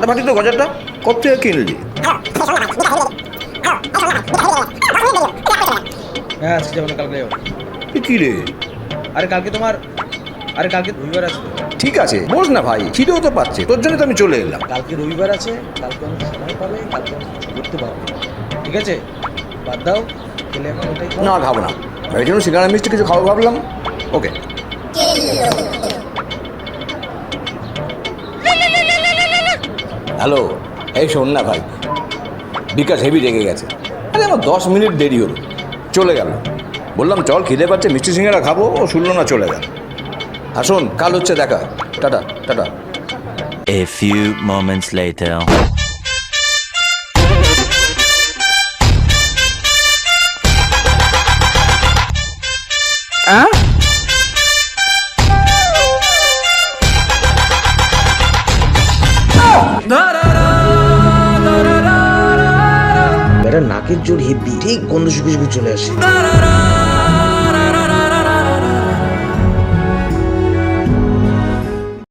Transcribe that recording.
ফাটাফাটি তো গজাটা কত থেকে কিনলি? হ্যাঁ আজকে যাবো না, কালকে যাবো। কি রে? আরে কালকে রবিবার আছে তো। ঠিক আছে বস না ভাই, খিদেও তো পাচ্ছে, তোর জন্য তো আমি চলে এলাম। কালকে রবিবার আছে, কালকে অনেক সময় পাবে, কালকে অনেক কিছু করতে পারবে। ঠিক আছে, বাদ দাও, খেলে এখন ওটাই খাও। না খাবো না, ভেবেছিলাম সিঙ্গারা মিষ্টি কিছু খাবো ভাবলাম। ওকে। হ্যালো, এই শোন না ভাই, বিকাশ হেভি রেগে গেছে। আরে আমার 10 মিনিট দেরি হলো, চলে গেল। বললাম চল খিদে পাচ্ছে মিষ্টি সিঙ্গারা খাবো, ও শুনলো না, চলে গেল। আর শোন, কাল হচ্ছে দেখা, tata tata. A few moments later. বেটা নাকের জোর হেব্বি, ঠিক গন্ধ শুকে শুকে চলে আসে।